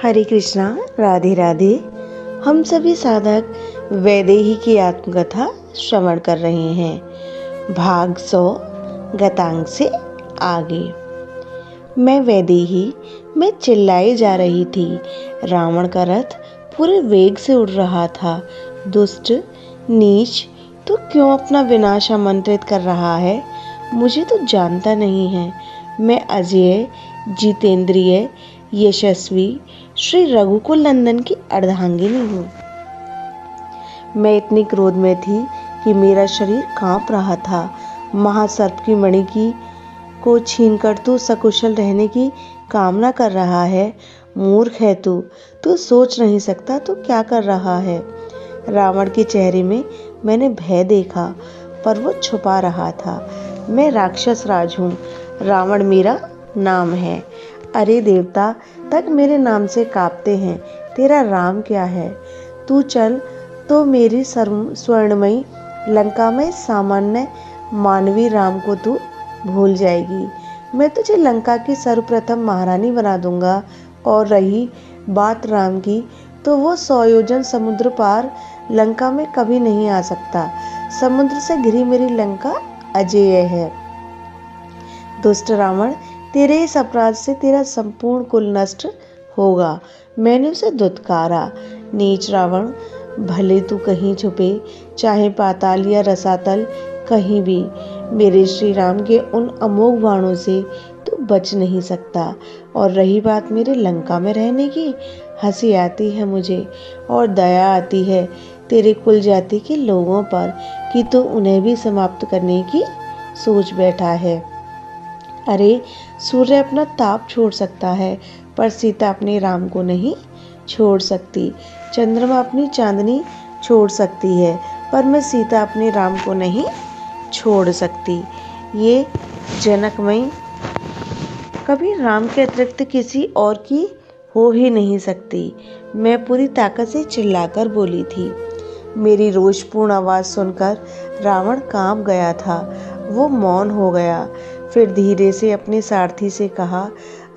हरे कृष्णा, राधे राधे। हम सभी साधक वैदेही की आत्मकथा श्रवण कर रहे हैं। भाग 100 गतांग से आगे। मैं वैदेही में चिल्लाई जा रही थी। रावण का रथ पूरे वेग से उड़ रहा था। दुष्ट नीच, तो क्यों अपना विनाश आमंत्रित कर रहा है? मुझे तो जानता नहीं है। मैं अजय, जितेंद्रिय, यशस्वी श्री रघुकुल नंदन की अर्धांगिनी हूँ। मैं इतनी क्रोध में थी कि मेरा शरीर कांप रहा था। महासर्प की मणि को छीनकर तू सकुशल रहने की कामना कर रहा है। मूर्ख है तू सोच नहीं सकता तू क्या कर रहा है। रावण के चेहरे में मैंने भय देखा, पर वो छुपा रहा था। मैं राक्षस राज हूँ। रावण मेरा नाम है। अरे देवता तक मेरे नाम से कांपते हैं। तेरा राम क्या है? तू चल तो मेरी स्वर्णमयी लंका में सामान्य मानवी राम को तू भूल जाएगी। मैं तुझे लंका की सर्वप्रथम महारानी बना दूंगा। और रही बात राम की, तो वो 100 योजन समुद्र पार लंका में कभी नहीं आ सकता। समुद्र से घिरी मेरी लंका अजेय है। दुष्ट रावण, तेरे इस अपराध से तेरा संपूर्ण कुल नष्ट होगा। मैंने उसे धुतकारा। नीच रावण, भले तू कहीं छुपे, चाहे पाताल या रसातल, कहीं भी मेरे श्री राम के उन अमोघ बाणों से तू बच नहीं सकता। और रही बात मेरे लंका में रहने की, हंसी आती है मुझे और दया आती है तेरे कुल जाति के लोगों पर कि तू उन्हें भी समाप्त करने की सोच बैठा है। अरे, सूर्य अपना ताप छोड़ सकता है, पर सीता अपने राम को नहीं छोड़ सकती। चंद्रमा अपनी चांदनी छोड़ सकती है, पर मैं सीता अपने राम को नहीं छोड़ सकती। ये जनकमयी कभी राम के अतिरिक्त किसी और की हो ही नहीं सकती। मैं पूरी ताकत से चिल्लाकर बोली थी। मेरी रोषपूर्ण आवाज़ सुनकर रावण कांप गया था। वो मौन हो गया। फिर धीरे से अपने सारथी से कहा,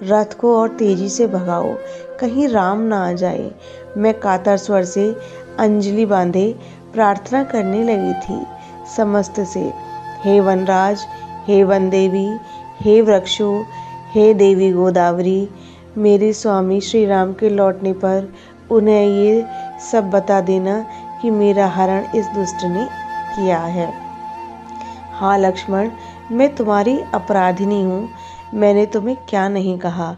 रथ को और तेजी से भगाओ, कहीं राम ना आ जाए। मैं कातर स्वर से अंजलि बांधे प्रार्थना करने लगी थी समस्त से। हे वनराज, हे वन देवी, हे वृक्षों, हे देवी गोदावरी, मेरे स्वामी श्री राम के लौटने पर उन्हें ये सब बता देना कि मेरा हरण इस दुष्ट ने किया है। हाँ लक्ष्मण, मैं तुम्हारी अपराधिनी हूँ। मैंने तुम्हें क्या नहीं कहा?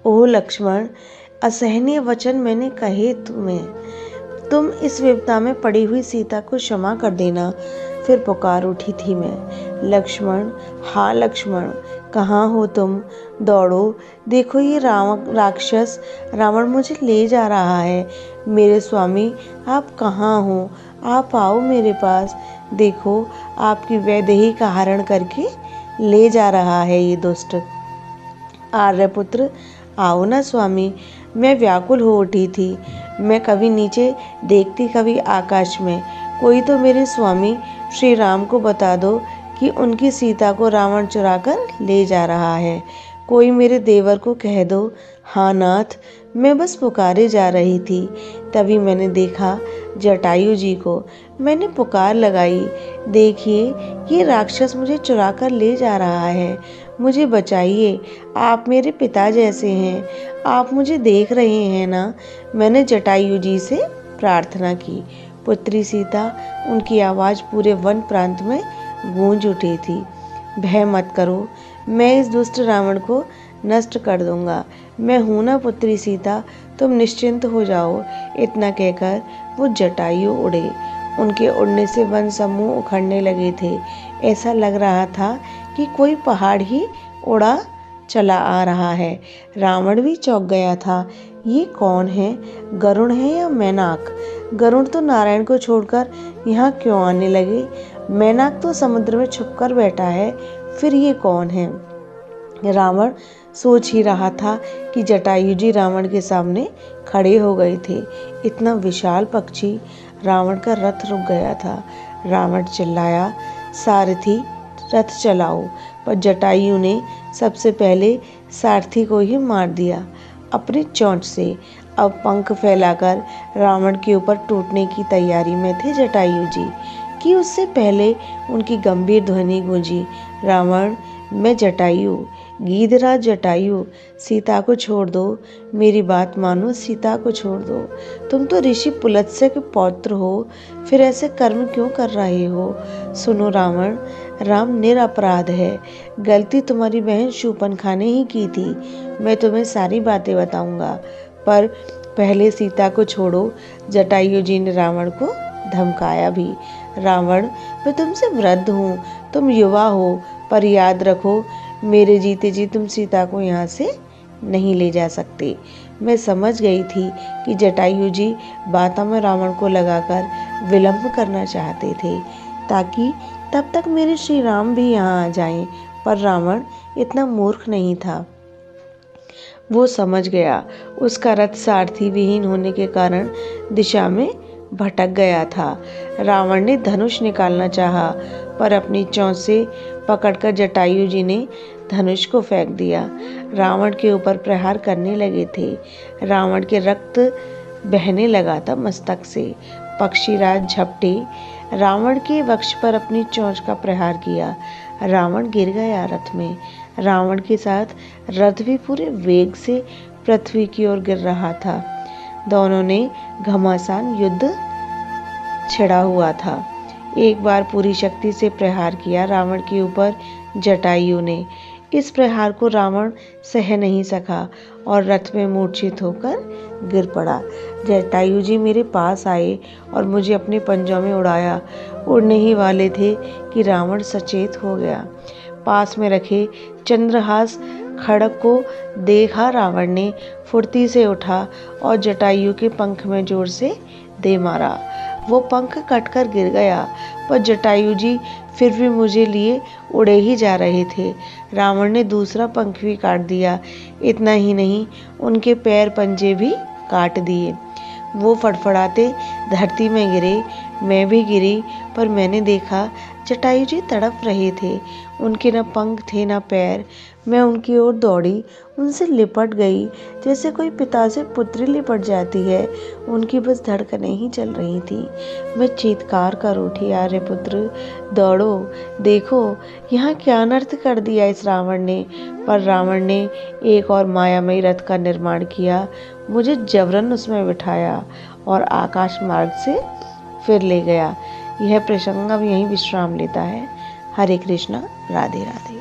ओह लक्ष्मण, असहनीय वचन मैंने कहे तुम्हें। तुम इस विपदा में पड़ी हुई सीता को क्षमा कर देना। फिर पुकार उठी थी मैं, लक्ष्मण, हाँ लक्ष्मण, कहाँ हो तुम? दौड़ो, देखो ये राक्षस रावण मुझे ले जा रहा है। मेरे स्वामी, आप कहाँ हो? आप आओ मेरे पास। देखो, आपकी वैदेही का हरण करके ले जा रहा है ये दुष्ट। आर्यपुत्र, आओ ना स्वामी। मैं व्याकुल हो उठी थी। मैं कभी नीचे देखती, कभी आकाश में। कोई तो मेरे स्वामी श्री राम को बता दो कि उनकी सीता को रावण चुराकर ले जा रहा है। कोई मेरे देवर को कह दो। हाँ नाथ, मैं बस पुकारे जा रही थी, तभी मैंने देखा जटायु जी को। मैंने पुकार लगाई, देखिए ये राक्षस मुझे चुरा कर ले जा रहा है। मुझे बचाइए, आप मेरे पिता जैसे हैं। आप मुझे देख रहे हैं ना? मैंने जटायु जी से प्रार्थना की। पुत्री सीता, उनकी आवाज़ पूरे वन प्रांत में गूंज उठी थी। भय मत करो, मैं इस दुष्ट रावण को नष्ट कर दूंगा। मैं हूं ना पुत्री सीता, तुम निश्चिंत हो जाओ। इतना कहकर वो जटायु उड़े। उनके उड़ने से वन समूह उखड़ने लगे थे। ऐसा लग रहा था कि कोई पहाड़ ही उड़ा चला आ रहा है। रावण भी चौंक गया था। ये कौन है? गरुड़ है या मैनाक? गरुड़ तो नारायण को छोड़कर यहाँ क्यों आने लगे? मैनाक तो समुद्र में छुपकर बैठा है। फिर ये कौन है? रावण सोच ही रहा था कि जटायु जी रावण के सामने खड़े हो गए थे। इतना विशाल पक्षी। रावण का रथ रुक गया था। रावण चिल्लाया, सारथी रथ चलाओ, पर जटायु ने सबसे पहले सारथी को ही मार दिया। अपनी चोंच से। अब पंख फैलाकर रावण के ऊपर टूटने की तैयारी में थे जटायु जी कि उससे पहले उनकी गंभीर ध्वनि गूंजी, रावण, मैं जटायु, गीधराज जटायु, सीता को छोड़ दो, मेरी बात मानो, सीता को छोड़ दो। तुम तो ऋषि पुलत्स्य के पौत्र हो, फिर ऐसे कर्म क्यों कर रहे हो? सुनो रावण, राम निरपराध है, गलती तुम्हारी बहन शूर्पणखा ने ही की थी। मैं तुम्हें सारी बातें बताऊंगा, पर पहले सीता को छोड़ो। जटायु जी ने रावण को धमकाया भी। रावण, मैं तुमसे वृद्ध हूँ, तुम युवा हो, पर याद रखो, मेरे जीते जी तुम सीता को यहाँ से नहीं ले जा सकते। मैं समझ गई थी कि जटायु जी बातों में रावण को लगाकर विलंब करना चाहते थे, ताकि तब तक मेरे श्री राम भी यहाँ आ जाएं, पर रावण इतना मूर्ख नहीं था। वो समझ गया उसका रथ सारथी विहीन होने के कारण दिशा में भटक गया था। रावण ने धनुष निकालना चाहा, पर अपनी चोंच से पकड़कर जटायु जी ने धनुष को फेंक दिया। रावण के ऊपर प्रहार करने लगे थे। रावण के रक्त बहने लगा था मस्तक से। पक्षीराज झपटे रावण के वक्ष पर अपनी चोंच का प्रहार किया। रावण गिर गया रथ में। रावण के साथ रथ भी पूरे वेग से पृथ्वी की ओर गिर रहा था। दोनों ने घमासान युद्ध छिड़ा हुआ था। एक बार पूरी शक्ति से प्रहार किया रावण के ऊपर जटायु ने। इस प्रहार को रावण सह नहीं सका और रथ में मूर्छित होकर गिर पड़ा। जटायु जी मेरे पास आए और मुझे अपने पंजों में उड़ाया। उड़ने ही वाले थे कि रावण सचेत हो गया। पास में रखे चंद्रहास खड़ग को देखा रावण ने फुर्ती से उठा और जटायु के पंख में जोर से दे मारा। वो पंख कटकर गिर गया, पर जटायु जी फिर भी मुझे लिए उड़े ही जा रहे थे। रावण ने दूसरा पंख भी काट दिया। इतना ही नहीं, उनके पैर पंजे भी काट दिए। वो फड़फड़ाते धरती में गिरे। मैं भी गिरी, पर मैंने देखा जटायु जी तड़प रहे थे। उनके न पंख थे न पैर। मैं उनकी ओर दौड़ी, उनसे लिपट गई जैसे कोई पिता से पुत्री लिपट जाती है। उनकी बस धड़कनें ही चल रही थी। मैं चीत्कार कर उठी, आर्यपुत्र दौड़ो, देखो यहाँ क्या अनर्थ कर दिया इस रावण ने। पर रावण ने एक और मायामयी रथ का निर्माण किया, मुझे जबरन उसमें बिठाया और आकाश मार्ग से फिर ले गया। यह प्रसंग अब यहीं विश्राम लेता है। हरे कृष्णा, राधे राधे।